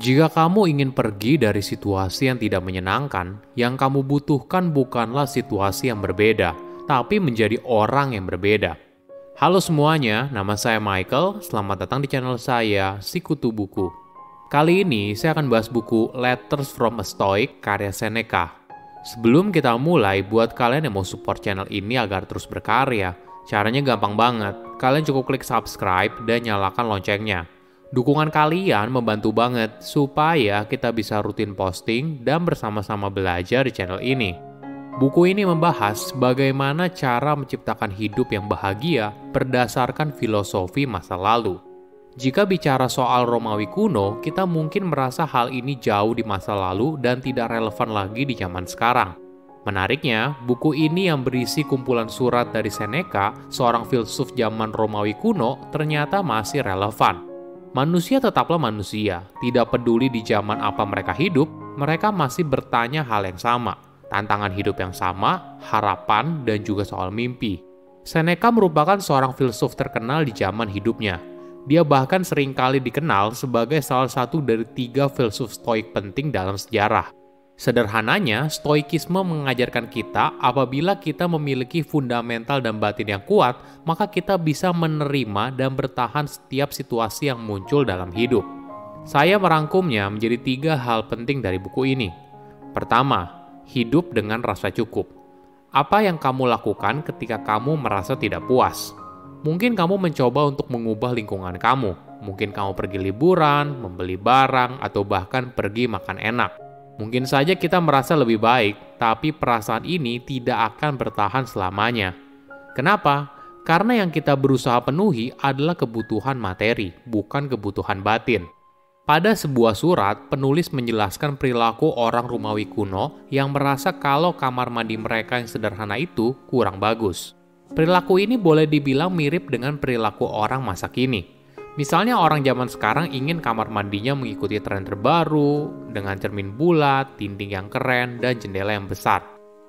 Jika kamu ingin pergi dari situasi yang tidak menyenangkan, yang kamu butuhkan bukanlah situasi yang berbeda, tapi menjadi orang yang berbeda. Halo semuanya, nama saya Michael. Selamat datang di channel saya, Sikutu Buku. Kali ini saya akan bahas buku Letters from a Stoic karya Seneca. Sebelum kita mulai, buat kalian yang mau support channel ini agar terus berkarya, caranya gampang banget. Kalian cukup klik subscribe dan nyalakan loncengnya. Dukungan kalian membantu banget supaya kita bisa rutin posting dan bersama-sama belajar di channel ini. Buku ini membahas bagaimana cara menciptakan hidup yang bahagia berdasarkan filosofi masa lalu. Jika bicara soal Romawi kuno, kita mungkin merasa hal ini jauh di masa lalu dan tidak relevan lagi di zaman sekarang. Menariknya, buku ini yang berisi kumpulan surat dari Seneca, seorang filsuf zaman Romawi kuno, ternyata masih relevan. Manusia tetaplah manusia, tidak peduli di zaman apa mereka hidup, mereka masih bertanya hal yang sama, tantangan hidup yang sama, harapan, dan juga soal mimpi. Seneca merupakan seorang filsuf terkenal di zaman hidupnya. Dia bahkan seringkali dikenal sebagai salah satu dari 3 filsuf stoik penting dalam sejarah. Sederhananya, stoikisme mengajarkan kita apabila kita memiliki fundamental dan batin yang kuat, maka kita bisa menerima dan bertahan setiap situasi yang muncul dalam hidup. Saya merangkumnya menjadi 3 hal penting dari buku ini. Pertama, hidup dengan rasa cukup. Apa yang kamu lakukan ketika kamu merasa tidak puas? Mungkin kamu mencoba untuk mengubah lingkungan kamu. Mungkin kamu pergi liburan, membeli barang, atau bahkan pergi makan enak. Mungkin saja kita merasa lebih baik, tapi perasaan ini tidak akan bertahan selamanya. Kenapa? Karena yang kita berusaha penuhi adalah kebutuhan materi, bukan kebutuhan batin. Pada sebuah surat, penulis menjelaskan perilaku orang Romawi kuno yang merasa kalau kamar mandi mereka yang sederhana itu kurang bagus. Perilaku ini boleh dibilang mirip dengan perilaku orang masa kini. Misalnya orang zaman sekarang ingin kamar mandinya mengikuti tren terbaru, dengan cermin bulat, dinding yang keren, dan jendela yang besar.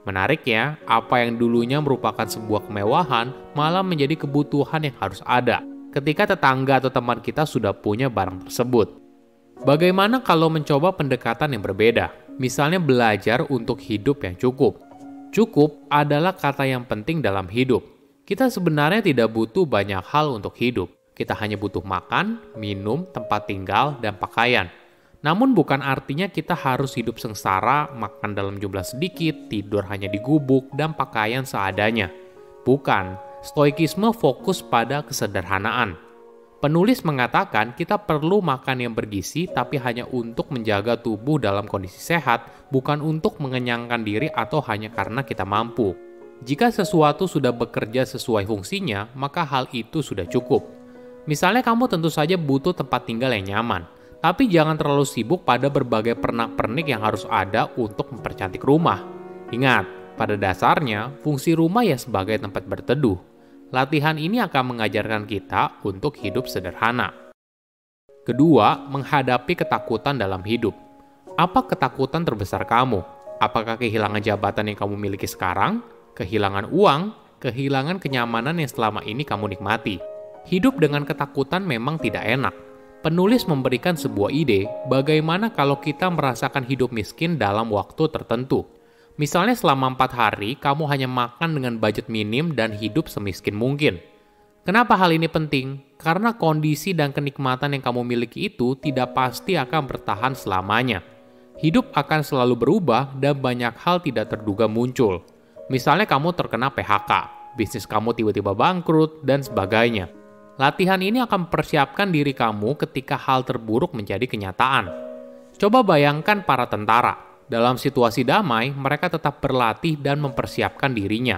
Menariknya, apa yang dulunya merupakan sebuah kemewahan malah menjadi kebutuhan yang harus ada ketika tetangga atau teman kita sudah punya barang tersebut. Bagaimana kalau mencoba pendekatan yang berbeda? Misalnya belajar untuk hidup yang cukup. Cukup adalah kata yang penting dalam hidup. Kita sebenarnya tidak butuh banyak hal untuk hidup. Kita hanya butuh makan, minum, tempat tinggal, dan pakaian. Namun bukan artinya kita harus hidup sengsara, makan dalam jumlah sedikit, tidur hanya di gubuk, dan pakaian seadanya. Bukan, stoikisme fokus pada kesederhanaan. Penulis mengatakan kita perlu makan yang bergizi tapi hanya untuk menjaga tubuh dalam kondisi sehat, bukan untuk mengenyangkan diri atau hanya karena kita mampu. Jika sesuatu sudah bekerja sesuai fungsinya, maka hal itu sudah cukup. Misalnya kamu tentu saja butuh tempat tinggal yang nyaman, tapi jangan terlalu sibuk pada berbagai pernak-pernik yang harus ada untuk mempercantik rumah. Ingat, pada dasarnya fungsi rumah ya sebagai tempat berteduh. Latihan ini akan mengajarkan kita untuk hidup sederhana. Kedua, menghadapi ketakutan dalam hidup. Apa ketakutan terbesar kamu? Apakah kehilangan jabatan yang kamu miliki sekarang? Kehilangan uang? Kehilangan kenyamanan yang selama ini kamu nikmati? Hidup dengan ketakutan memang tidak enak. Penulis memberikan sebuah ide bagaimana kalau kita merasakan hidup miskin dalam waktu tertentu. Misalnya selama 4 hari, kamu hanya makan dengan budget minim dan hidup semiskin mungkin. Kenapa hal ini penting? Karena kondisi dan kenikmatan yang kamu miliki itu tidak pasti akan bertahan selamanya. Hidup akan selalu berubah dan banyak hal tidak terduga muncul. Misalnya kamu terkena PHK, bisnis kamu tiba-tiba bangkrut, dan sebagainya. Latihan ini akan mempersiapkan diri kamu ketika hal terburuk menjadi kenyataan. Coba bayangkan para tentara. Dalam situasi damai, mereka tetap berlatih dan mempersiapkan dirinya.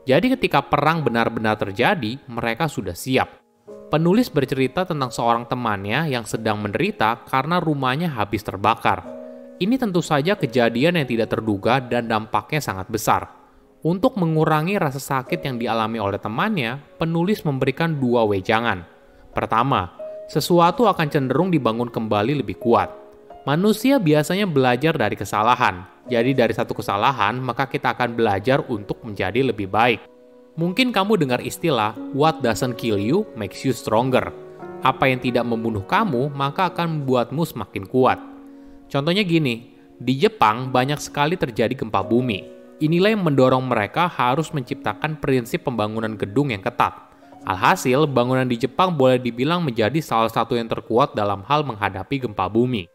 Jadi ketika perang benar-benar terjadi, mereka sudah siap. Penulis bercerita tentang seorang temannya yang sedang menderita karena rumahnya habis terbakar. Ini tentu saja kejadian yang tidak terduga dan dampaknya sangat besar. Untuk mengurangi rasa sakit yang dialami oleh temannya, penulis memberikan 2 wejangan. Pertama, sesuatu akan cenderung dibangun kembali lebih kuat. Manusia biasanya belajar dari kesalahan. Jadi dari satu kesalahan, maka kita akan belajar untuk menjadi lebih baik. Mungkin kamu dengar istilah, what doesn't kill you makes you stronger. Apa yang tidak membunuh kamu, maka akan membuatmu semakin kuat. Contohnya gini, di Jepang banyak sekali terjadi gempa bumi. Inilah yang mendorong mereka harus menciptakan prinsip pembangunan gedung yang ketat. Alhasil, bangunan di Jepang boleh dibilang menjadi salah satu yang terkuat dalam hal menghadapi gempa bumi.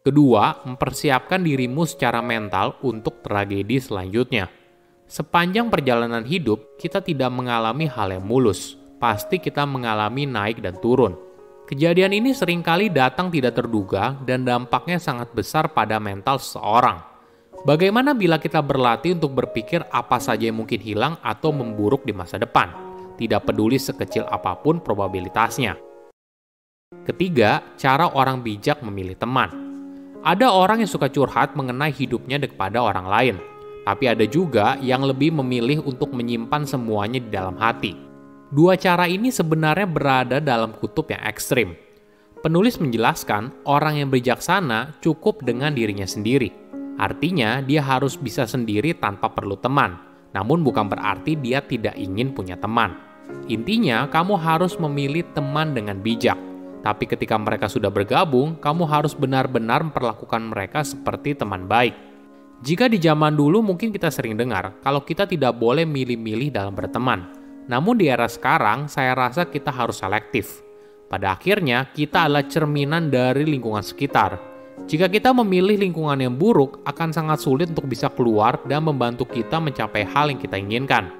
Kedua, mempersiapkan dirimu secara mental untuk tragedi selanjutnya. Sepanjang perjalanan hidup, kita tidak mengalami hal yang mulus. Pasti kita mengalami naik dan turun. Kejadian ini seringkali datang tidak terduga dan dampaknya sangat besar pada mental seseorang. Bagaimana bila kita berlatih untuk berpikir apa saja yang mungkin hilang atau memburuk di masa depan, tidak peduli sekecil apapun probabilitasnya. Ketiga, cara orang bijak memilih teman. Ada orang yang suka curhat mengenai hidupnya kepada orang lain, tapi ada juga yang lebih memilih untuk menyimpan semuanya di dalam hati. Dua cara ini sebenarnya berada dalam kutub yang ekstrim. Penulis menjelaskan orang yang bijaksana cukup dengan dirinya sendiri. Artinya dia harus bisa sendiri tanpa perlu teman. Namun bukan berarti dia tidak ingin punya teman. Intinya kamu harus memilih teman dengan bijak. Tapi ketika mereka sudah bergabung, kamu harus benar-benar memperlakukan mereka seperti teman baik. Jika di zaman dulu mungkin kita sering dengar kalau kita tidak boleh milih-milih dalam berteman. Namun di era sekarang, saya rasa kita harus selektif. Pada akhirnya, kita adalah cerminan dari lingkungan sekitar. Jika kita memilih lingkungan yang buruk, akan sangat sulit untuk bisa keluar dan membantu kita mencapai hal yang kita inginkan.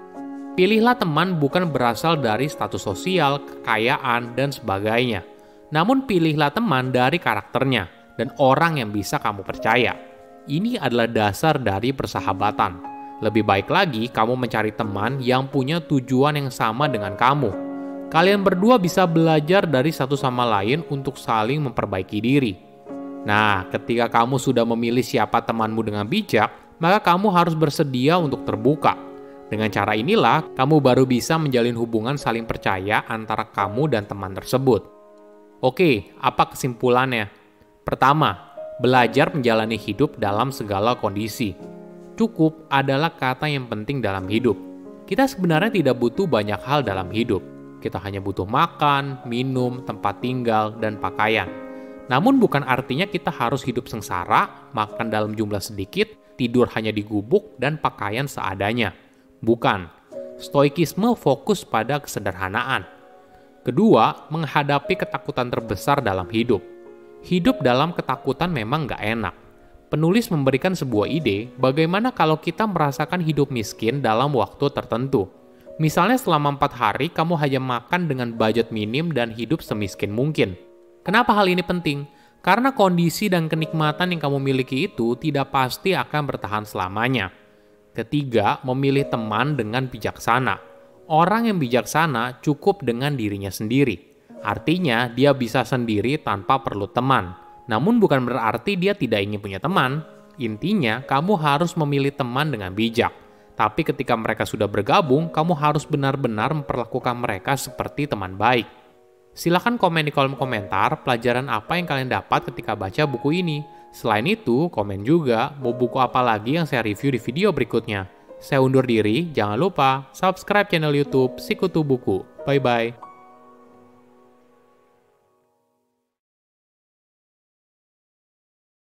Pilihlah teman bukan berasal dari status sosial, kekayaan, dan sebagainya. Namun pilihlah teman dari karakternya dan orang yang bisa kamu percaya. Ini adalah dasar dari persahabatan. Lebih baik lagi kamu mencari teman yang punya tujuan yang sama dengan kamu. Kalian berdua bisa belajar dari satu sama lain untuk saling memperbaiki diri. Nah, ketika kamu sudah memilih siapa temanmu dengan bijak, maka kamu harus bersedia untuk terbuka. Dengan cara inilah, kamu baru bisa menjalin hubungan saling percaya antara kamu dan teman tersebut. Oke, apa kesimpulannya? Pertama, belajar menjalani hidup dalam segala kondisi. Cukup adalah kata yang penting dalam hidup. Kita sebenarnya tidak butuh banyak hal dalam hidup. Kita hanya butuh makan, minum, tempat tinggal, dan pakaian. Namun bukan artinya kita harus hidup sengsara, makan dalam jumlah sedikit, tidur hanya di gubuk, dan pakaian seadanya. Bukan. Stoikisme fokus pada kesederhanaan. Kedua, menghadapi ketakutan terbesar dalam hidup. Hidup dalam ketakutan memang nggak enak. Penulis memberikan sebuah ide bagaimana kalau kita merasakan hidup miskin dalam waktu tertentu. Misalnya selama 4 hari kamu hanya makan dengan budget minim dan hidup semiskin mungkin. Kenapa hal ini penting? Karena kondisi dan kenikmatan yang kamu miliki itu tidak pasti akan bertahan selamanya. Ketiga, memilih teman dengan bijaksana. Orang yang bijaksana cukup dengan dirinya sendiri. Artinya dia bisa sendiri tanpa perlu teman. Namun bukan berarti dia tidak ingin punya teman. Intinya, kamu harus memilih teman dengan bijak. Tapi ketika mereka sudah bergabung, kamu harus benar-benar memperlakukan mereka seperti teman baik. Silahkan komen di kolom komentar pelajaran apa yang kalian dapat ketika baca buku ini. Selain itu, komen juga mau buku apa lagi yang saya review di video berikutnya. Saya undur diri, jangan lupa subscribe channel YouTube Sikutu Buku. Bye-bye.